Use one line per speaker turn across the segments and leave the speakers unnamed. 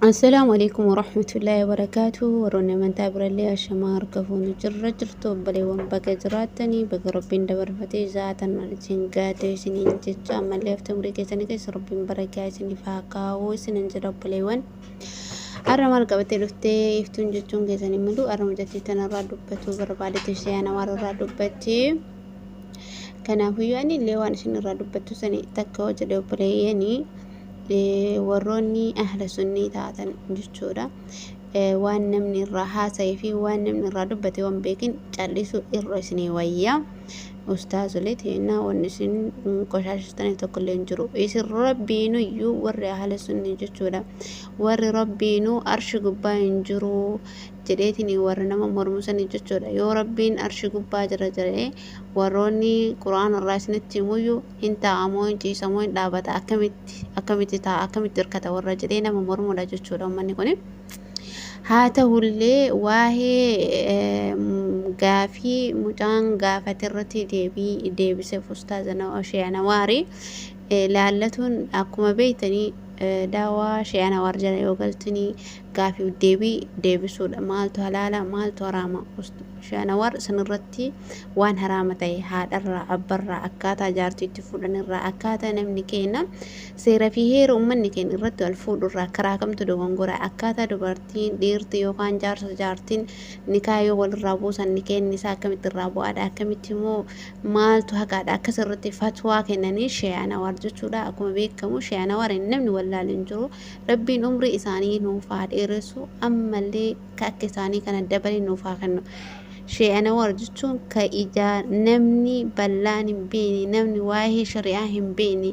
السلام عليكم ورحمة الله وبركاته. ورونا من تابر اللي أشمار كفون جرة جرتو بلي ومبقى جراتني بقى ربين دبر فتي ذاتا مالتين قاتي سنين جتشا أما اللي افتمري كيساني كيس ربين بركاي سني فاقاو سنين جرب بلي وان أرى مالك بتلوفتي يفتون جتشون كيساني ملو أرى مجتي تنرى دبتو بربادة تشيانا وارا دبتي كان هو يعني اللي وانا شنرى دبتو سني تكو جدو بلي يعني warroonni ahla sunnii taatan jechuudha. Waan namni irraa haasa'ee fi waan namni irraa dubbate waan beekin callisuu irra isinii wayyaa. Ustaazolee ta'inaa wanni isin qoshaashistanii tokko illee hin jiru. Isin rabbiinuu iyyuu warri ahla sunnii jechuudha. Warri rabbiinuu arshi gubbaa hin jiru jedheetiin warri nama mormusanii jechuudha. Yoo rabbiin arshi gubbaa jira jedhee warroonni quraana irraa isinitti himuyyuu hin taa'amoo hin ciisamoo hin dhaabata akkamitti ta'a akkamitti hirkata warra jedhee nama mormudha jechuudha ummanni kuni. haa ta'ullee waa'ee gaafii mucaan gaafate irratti deebiseef ustaazana Shee'anawaari laallatuun akkuma beeytanii daawaa Shee'anawaar jala yoo galtanii gaafii deebisuudha. Maaltu halaala maaltu haraama? Shee'anawaar sanirratti waan haraama ta'e haadharraa abbarraa akkaataa jaartiitti fuudhanirraa akkaataa namni kenna seera fi heera uummanni keenya irratti wal fuudhurraa karaa kamtu dogongora akkaataa dubartiin dhiirti yookaan jaartiin nikaa yoo walirraa buusan ni kenni isaa akkamitti irraa bu'aadha akkamitti immoo maaltu haqaadha akkas irratti fatwaa kennanii Shee'anawaar jechuudha. Akkuma beekamu Shee'anawaar namni wallaalu hin jiru. Rabbiin umrii isaanii nuuf haa dheeressu ammallee akka isaanii kana dabalee nuuf haa kennu. Shee'anawaar jechuun ka ijaa namni bal'aan hin beekne namni waa'ee shari'aa hin beekne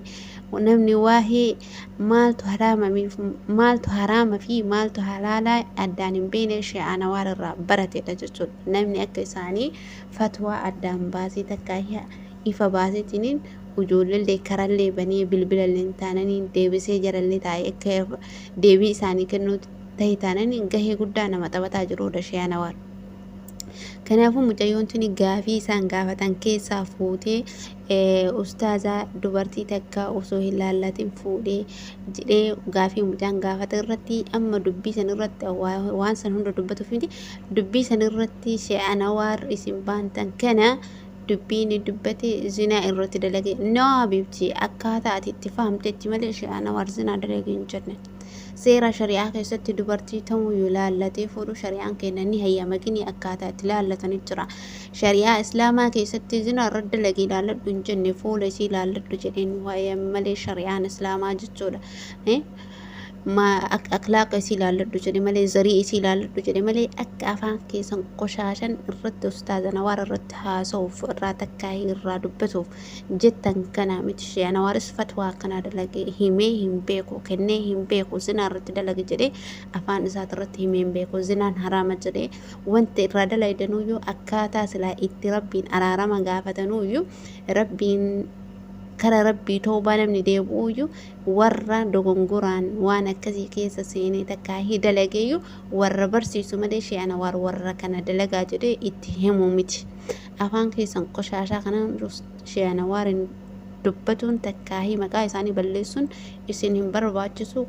namni waa'ee maaltu haraama fi maaltu halaalaa addaan hin beekne Shee'anawaar irraa baratedha jechuudha. Namni akka isaanii fatwaa addaan baasee takka ifa baaseetiin ijoollee karallee banii bilbilallee taananii deebisee jarallee taa'ee akka deebii isaanii kennuu ta'e taananii gahee guddaa nama taphataa jirudha Shee'anawaar. Kanaafuu mucayyoon tuni gaafii isaan gaafatan keessaa fuutee ustaazaa dubartii takka osoo hin laallatin fuudhee jedhee gaafii mucaan gaafate irratti amma dubbii san irratti waan san hunda dubbatuuf miti dubbii san irratti Shee'anawaar isin baantan kana dubbiin dubbate zinaa irratti dalage noo habibti akkaataa ati itti fahamtetti malee Shee'anawaar zinaa dalage hin jenne. Seera shari'aa keessatti dubartii ta'uu yoo laallatee fuudhu shari'aan kenna ni hayyama gini akkaataa itti laallatanii jira. Shari'aa islaamaa keessatti zinaa irra dalagee laalladhu hin jenne fuula isii laalladhu jedheen hayyama malee shari'aan islaamaa jechuudha. Akhlaaqa isii laalladhu jedhe malee zarii isii laalladhu jedhe malee akka afaan keessan qoshaashan irratti ustaazanawaar irratti haasa'uuf irraa takkaahii irraa dubbatuuf jettan kana miti. Shee'anawaaris fatwaa kana dalage himee hin beeku kennee hin beeku zinaa irratti dalage jedhee afaan isaati irratti himee hin beeku zinaan haraama jedhee wanta irraa dalaganuyyuu akkaataa silaa itti rabbiin araarama gaafatanuyyuu rabbiin kara rabbii toobaa namni deebi'uyyuu warra dogongoraan waan akkasii keessa seenee takkaahii dalageeyyuu warra barsiisu malee Shee'anawaar warra kana dalagaa jedhee itti himu miti. Afaan keessan qoshaashaa kanaan Shee'anawaarin dubbatuun takkaahii maqaa isaanii balleessuun isin hin barbaachisu.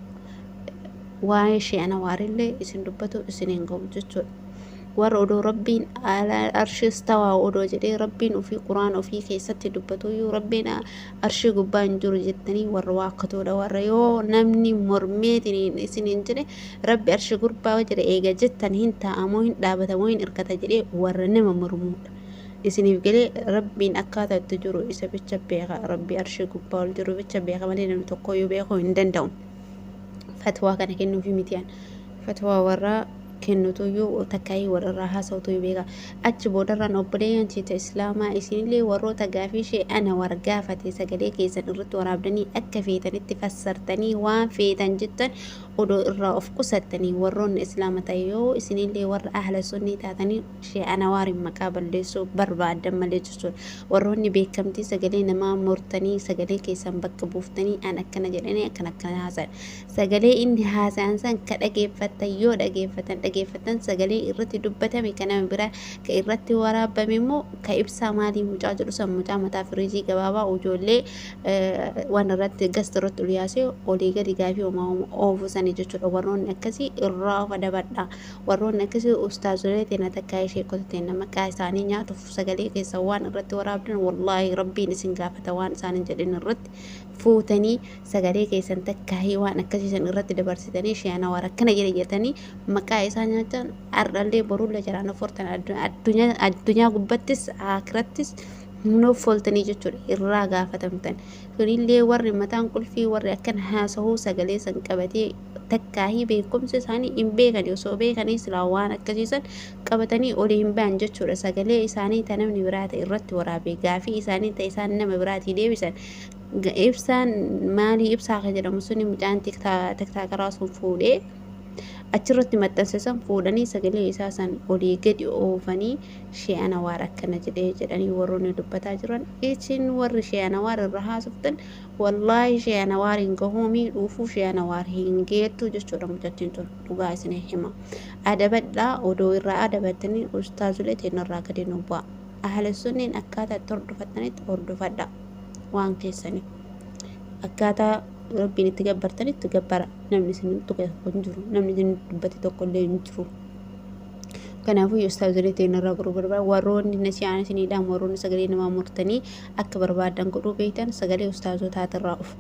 Waa'ee Shee'anawaarillee isin dubbatu isin hin gahu jechuudha. warra odoo rabbiin arshis tawaa odoo jedhee rabbiin ofii quraan ofii keessatti dubbatu yoo rabbiin arshii gubbaa hin jiru jettanii warra waakkatoodha. Warra yoo namni mormeetiin isiniin jedhe rabbi arshii gubbaa jedhe eega jettan hin taa'amoo hin dhaabatamoo hin hirkata jedhee warra nama mormuudha. Isiniif galee rabbiin akkaataa itti jiru isa bicha beeka. Rabbi arshii gubbaa ol jiru bicha beeka malee namni tokko yoo beekuu hin danda'u. Fatwaa kana kennuufi mitiyaan fatwaa warra kennutuyyuu takkaayii warra haasawtu beeka. Achi boodarraan obboleeyyan ciita islaamaa isinillee warroota gaafii Shee'anawaar gaafate sagalee keessan irratti waraabdanii akka feetanitti fassartanii waan feetan jettan odoo irraa of qusattanii warroonni islaama ta'e yoo isinillee warra ahla sunnii taatanii Shee'anawaarin maqaa balleessuu barbaadan malee jechuudha. Warroonni beekamtii sagalee namaa murtanii sagalee keessan bakka buuftanii an akkana jedhanii akkana haasan sagalee inni haasan san ka dhageeffatan yoo dhageeffatan sagalee irratti dubbatame kana bira ka irratti waraabame immoo ka ibsaa maalii mucaa jedhu san mucaa mataa firiijii gabaabaa ijoollee waan irratti gasta irratti ulyaasee olii gadi gaafii oofu san qabdanii jechuudha. Warroonni akkasii irraa fadabadha. Warroonni akkasii ustaazolee teena takkaa ishee qotateen maqaa isaanii nyaatuuf sagalee keessa waan irratti waraabdan wallaahi rabbiin isin gaafata waan isaanin jedhin irratti fuutanii sagalee keessan takkaahii waan akkasiisan irratti dabarsitanii shi'ana waan akkana jedhatanii maqaa isaa nyaatan ardallee boruulla jaraan ofirtan addunyaa gubbattis akirattis nuuf foltanii jechuudha irraa gaafatamtan. Kunillee warri mataan qulfii warri akkan haasa'uu sagalee san qabatee takkaahii beekumsa isaanii hin beekan osoo beekanii silaa waan akkasiisan qabatanii olii hin ba'an jechuudha. Sagalee isaanii ta namni biraa ta'e irratti waraabee gaafii isaanii ta isaan nama biraatii deebisan ibsaan maalii ibsaa kan jedhamu suni mucaan tiktaakaraa sun fuudhee achirratti maxxansiisan fuudhanii sagalee isaa san olii gadi oofanii shi'ana waar akkana jedhanii warroonni dubbataa jiran isin warri shi'ana waar irra haasoftan wallaahi shi'ana waar hin gahuumii dhuufuu shi'ana waar hin geettu jechuudha. Mucattiin tun dhugaa isinii hima. Adabadhaa odoo irraa adabattanii ustaazolee teenya irraa gadi nu bu'a. Ahli sunniin akkaataa itti hordofattanitti hordofadha waan keessanii akkaataa rabbiin itti gabbartan itti gabbara. Namni isin tuqe tokko hin jiru, namni isin dubbate tokko illee hin jiru. Kanaafuu ustaazolee teenya irraa godhuu barbaada. Warroonni nasi'aan isiniidhaan warroonni sagalee namaa murtanii akka barbaadan godhuu beektan sagalee ustaazotaatirraa of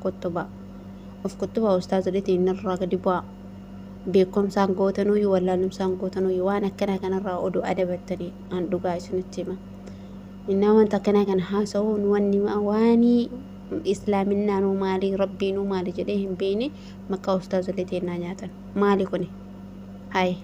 kottuba ustaazolee teenya irraa gadi bu'a. Beekumsaan gootanuyyuu wallaalumsaan gootanuyyuu waan akkanaa kanarraa oduu adabattanii an dhugaa isinitti hima. Innaa wanta akkanaa kana haasa'uun waanii islaaminaanuu maali rabbiinuu maali jedhee hin beekne maqaa ustaazolee teennaa nyaatan maali kuni? Hayi.